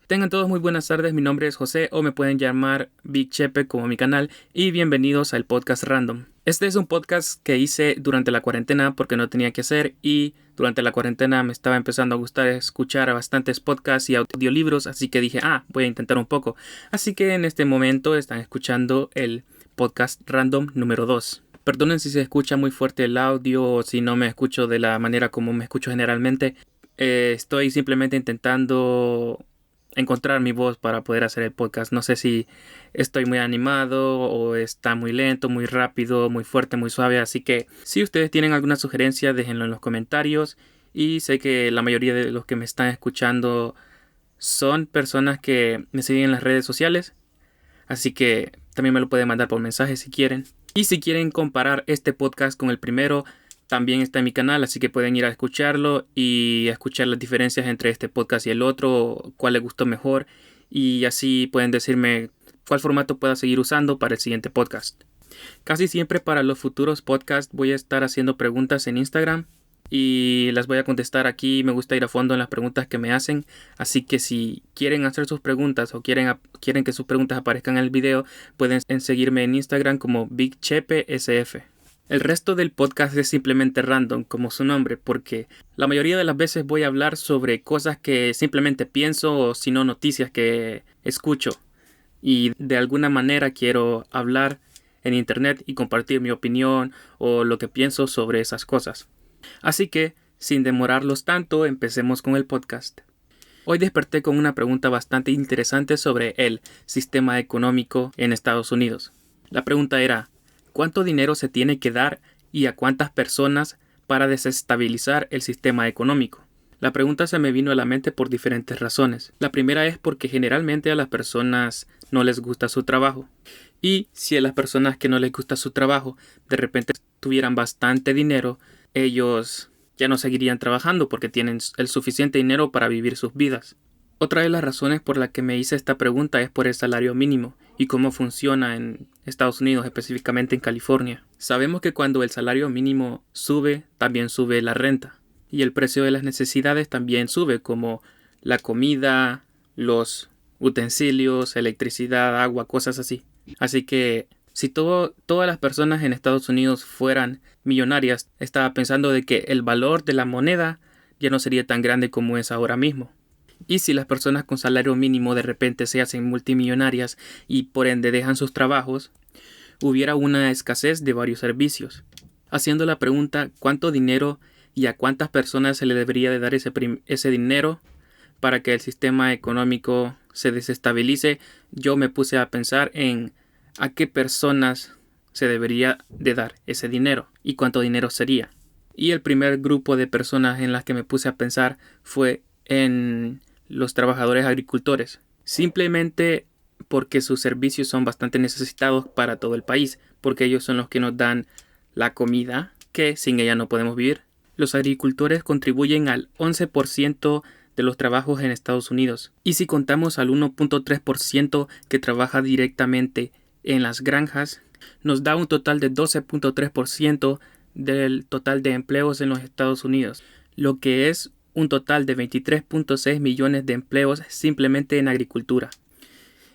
Tengan todos muy buenas tardes, mi nombre es José o me pueden llamar Big Chepe como mi canal y bienvenidos al podcast Random. Este es un podcast que hice durante la cuarentena porque no tenía que hacer y durante la cuarentena me estaba empezando a gustar escuchar a bastantes podcasts y audiolibros, así que dije, voy a intentar un poco. Así que en este momento están escuchando el podcast Random número 2. Perdonen si se escucha muy fuerte el audio o si no me escucho de la manera como me escucho generalmente. Estoy simplemente intentando encontrar mi voz para poder hacer el podcast. No sé si estoy muy animado o está muy lento, muy rápido, muy fuerte, muy suave. Así que si ustedes tienen alguna sugerencia, déjenlo en los comentarios. Y sé que la mayoría de los que me están escuchando son personas que me siguen en las redes sociales. Así que también me lo pueden mandar por mensaje si quieren. Y si quieren comparar este podcast con el primero, también está en mi canal, así que pueden ir a escucharlo y a escuchar las diferencias entre este podcast y el otro, cuál les gustó mejor, y así pueden decirme cuál formato pueda seguir usando para el siguiente podcast. Casi siempre para los futuros podcasts voy a estar haciendo preguntas en Instagram y las voy a contestar aquí. Me gusta ir a fondo en las preguntas que me hacen, así que si quieren hacer sus preguntas o quieren que sus preguntas aparezcan en el video, pueden seguirme en Instagram como BigChepeSF. El resto del podcast es simplemente random, como su nombre, porque la mayoría de las veces voy a hablar sobre cosas que simplemente pienso o si no noticias que escucho. Y de alguna manera quiero hablar en internet y compartir mi opinión o lo que pienso sobre esas cosas. Así que, sin demorarlos tanto, empecemos con el podcast. Hoy desperté con una pregunta bastante interesante sobre el sistema económico en Estados Unidos. La pregunta era, ¿cuánto dinero se tiene que dar y a cuántas personas para desestabilizar el sistema económico? La pregunta se me vino a la mente por diferentes razones. La primera es porque generalmente a las personas no les gusta su trabajo. Y si a las personas que no les gusta su trabajo de repente tuvieran bastante dinero, ellos ya no seguirían trabajando porque tienen el suficiente dinero para vivir sus vidas. Otra de las razones por la que me hice esta pregunta es por el salario mínimo y cómo funciona en Estados Unidos, específicamente en California. Sabemos que cuando el salario mínimo sube, también sube la renta y el precio de las necesidades también sube, como la comida, los utensilios, electricidad, agua, cosas así. Así que si todas las personas en Estados Unidos fueran millonarias, estaba pensando de que el valor de la moneda ya no sería tan grande como es ahora mismo. Y si las personas con salario mínimo de repente se hacen multimillonarias y por ende dejan sus trabajos, hubiera una escasez de varios servicios. Haciendo la pregunta ¿cuánto dinero y a cuántas personas se le debería de dar ese dinero para que el sistema económico se desestabilice? Yo me puse a pensar en a qué personas se debería de dar ese dinero y cuánto dinero sería. Y el primer grupo de personas en las que me puse a pensar fue en los trabajadores agricultores, simplemente porque sus servicios son bastante necesitados para todo el país, porque ellos son los que nos dan la comida, que sin ella no podemos vivir. Los agricultores contribuyen al 11% de los trabajos en Estados Unidos, y si contamos al 1.3% que trabaja directamente en las granjas, nos da un total de 12.3% del total de empleos en los Estados Unidos, lo que es un total de 23.6 millones de empleos simplemente en agricultura.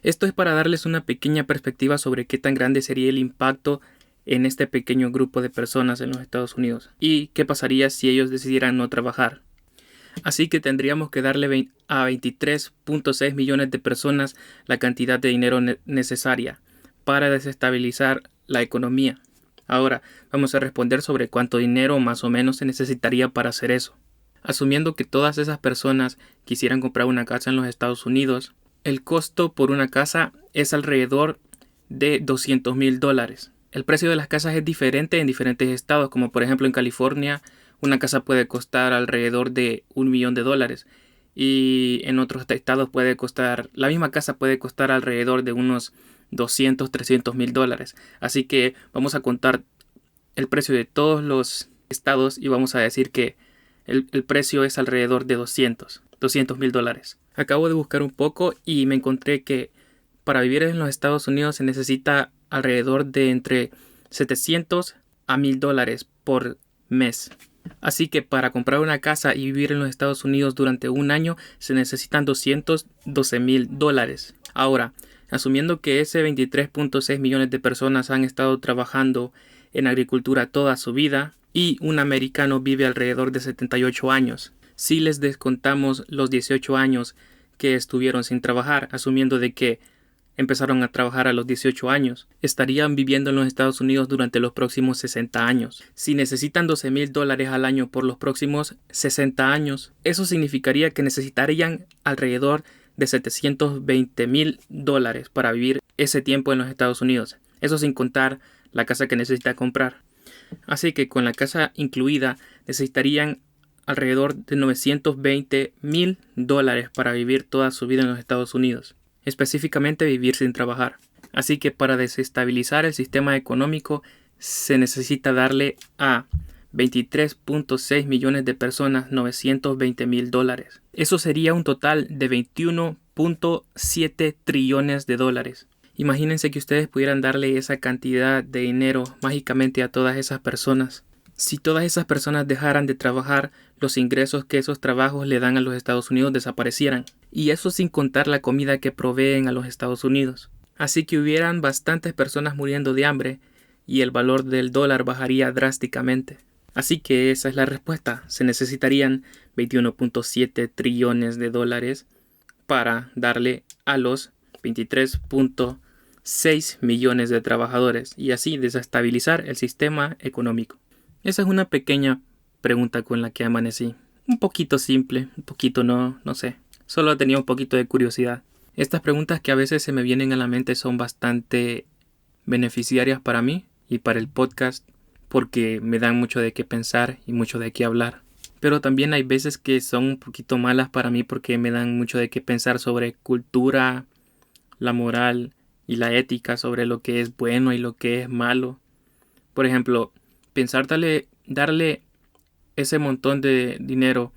Esto es para darles una pequeña perspectiva sobre qué tan grande sería el impacto en este pequeño grupo de personas en los Estados Unidos y qué pasaría si ellos decidieran no trabajar. Así que tendríamos que darle a 23.6 millones de personas la cantidad de dinero necesaria para desestabilizar la economía. Ahora vamos a responder sobre cuánto dinero más o menos se necesitaría para hacer eso. Asumiendo que todas esas personas quisieran comprar una casa en los Estados Unidos, el costo por una casa es alrededor de $200,000. El precio de las casas es diferente en diferentes estados, como por ejemplo en California, una casa puede costar alrededor de $1,000,000 y en otros estados la misma casa puede costar alrededor de unos $200,000-300,000. Así que vamos a contar el precio de todos los estados y vamos a decir que el precio es alrededor de $200,000. Acabo de buscar un poco y me encontré que para vivir en los Estados Unidos se necesita alrededor de entre $700 a $1,000 por mes. Así que para comprar una casa y vivir en los Estados Unidos durante un año se necesitan $212,000. Ahora, asumiendo que ese 23.6 millones de personas han estado trabajando en agricultura toda su vida y un americano vive alrededor de 78 años. Si les descontamos los 18 años que estuvieron sin trabajar, asumiendo de que empezaron a trabajar a los 18 años, estarían viviendo en los Estados Unidos durante los próximos 60 años. Si necesitan $12,000 al año por los próximos 60 años, eso significaría que necesitarían alrededor de $720,000 para vivir ese tiempo en los Estados Unidos. Eso sin contar la casa que necesita comprar. Así que con la casa incluida necesitarían alrededor de $920,000 para vivir toda su vida en los Estados Unidos. Específicamente vivir sin trabajar. Así que para desestabilizar el sistema económico se necesita darle a 23.6 millones de personas $920,000. Eso sería un total de $21.7 trillones. Imagínense que ustedes pudieran darle esa cantidad de dinero mágicamente a todas esas personas. Si todas esas personas dejaran de trabajar, los ingresos que esos trabajos le dan a los Estados Unidos desaparecieran. Y eso sin contar la comida que proveen a los Estados Unidos. Así que hubieran bastantes personas muriendo de hambre y el valor del dólar bajaría drásticamente. Así que esa es la respuesta. Se necesitarían $21.7 trillones para darle a los 23.6 millones de trabajadores y así desestabilizar el sistema económico. Esa es una pequeña pregunta con la que amanecí. Un poquito simple, un poquito no sé. Solo tenía un poquito de curiosidad. Estas preguntas que a veces se me vienen a la mente son bastante beneficiarias para mí y para el podcast porque me dan mucho de qué pensar y mucho de qué hablar. Pero también hay veces que son un poquito malas para mí porque me dan mucho de qué pensar sobre cultura, la moral y la ética, sobre lo que es bueno y lo que es malo. Por ejemplo, pensar darle ese montón de dinero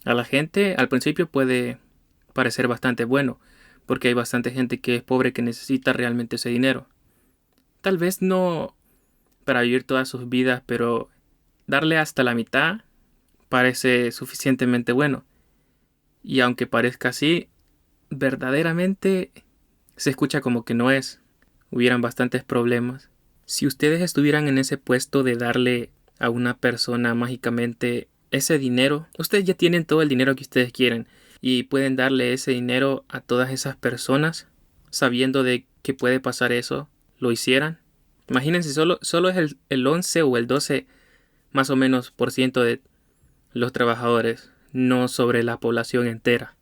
a la gente al principio puede parecer bastante bueno, porque hay bastante gente que es pobre que necesita realmente ese dinero. Tal vez no para vivir todas sus vidas, pero darle hasta la mitad parece suficientemente bueno. Y aunque parezca así, verdaderamente se escucha como que no es. Hubieran bastantes problemas. Si ustedes estuvieran en ese puesto de darle a una persona mágicamente ese dinero, ustedes ya tienen todo el dinero que ustedes quieren y pueden darle ese dinero a todas esas personas sabiendo de que puede pasar eso, lo hicieran. Imagínense, solo es el 11 o el 12 más o menos por ciento de los trabajadores, no sobre la población entera.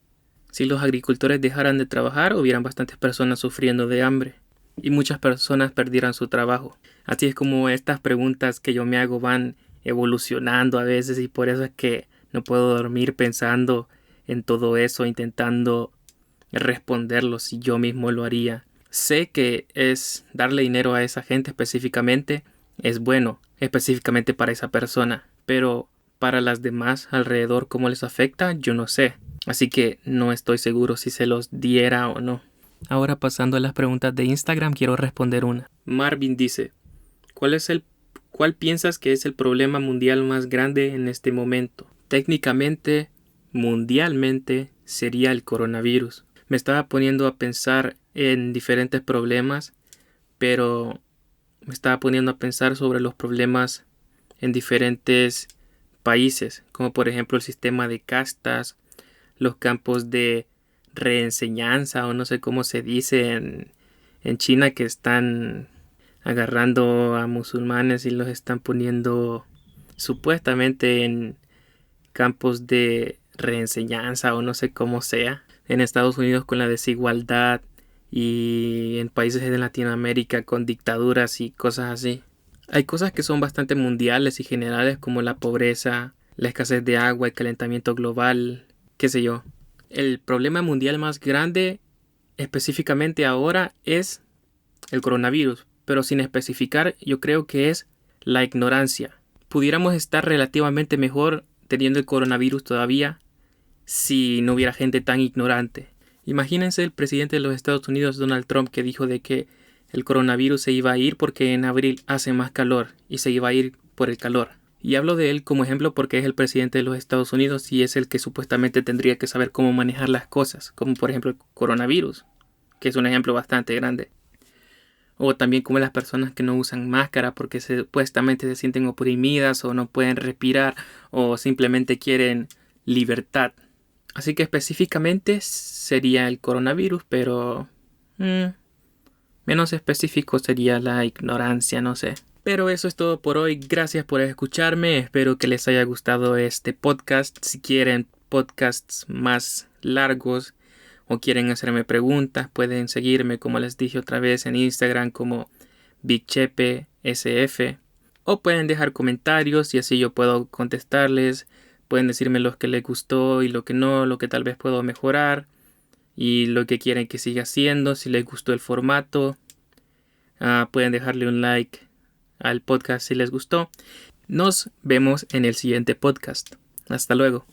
Si los agricultores dejaran de trabajar, hubieran bastantes personas sufriendo de hambre y muchas personas perdieran su trabajo. Así es como estas preguntas que yo me hago van evolucionando a veces y por eso es que no puedo dormir pensando en todo eso, intentando responderlo si yo mismo lo haría. Sé que es darle dinero a esa gente específicamente, es bueno, específicamente para esa persona, pero para las demás alrededor cómo les afecta, yo no sé. Así que no estoy seguro si se los diera o no. Ahora pasando a las preguntas de Instagram, quiero responder una. Marvin dice, ¿cuál piensas que es el problema mundial más grande en este momento? Técnicamente, mundialmente, sería el coronavirus. Me estaba poniendo a pensar en diferentes problemas, pero me estaba poniendo a pensar sobre los problemas en diferentes países, como por ejemplo el sistema de castas, los campos de reenseñanza o no sé cómo se dice en China, que están agarrando a musulmanes y los están poniendo supuestamente en campos de reenseñanza o no sé cómo sea. En Estados Unidos con la desigualdad y en países de Latinoamérica con dictaduras y cosas así. Hay cosas que son bastante mundiales y generales como la pobreza, la escasez de agua, el calentamiento global, qué sé yo. El problema mundial más grande específicamente ahora es el coronavirus, pero sin especificar yo creo que es la ignorancia. Pudiéramos estar relativamente mejor teniendo el coronavirus todavía si no hubiera gente tan ignorante. Imagínense el presidente de los Estados Unidos, Donald Trump, que dijo de que el coronavirus se iba a ir porque en abril hace más calor y se iba a ir por el calor. Y hablo de él como ejemplo porque es el presidente de los Estados Unidos y es el que supuestamente tendría que saber cómo manejar las cosas, como por ejemplo el coronavirus, que es un ejemplo bastante grande. O también como las personas que no usan máscara porque supuestamente se sienten oprimidas o no pueden respirar o simplemente quieren libertad. Así que específicamente sería el coronavirus, pero menos específico sería la ignorancia, no sé. Pero eso es todo por hoy. Gracias por escucharme. Espero que les haya gustado este podcast. Si quieren podcasts más largos o quieren hacerme preguntas, pueden seguirme, como les dije otra vez, en Instagram como BigChepeSF. O pueden dejar comentarios y así yo puedo contestarles. Pueden decirme lo que les gustó y lo que no, lo que tal vez puedo mejorar y lo que quieren que siga haciendo, si les gustó el formato. Pueden dejarle un like al podcast si les gustó. Nos vemos en el siguiente podcast. Hasta luego.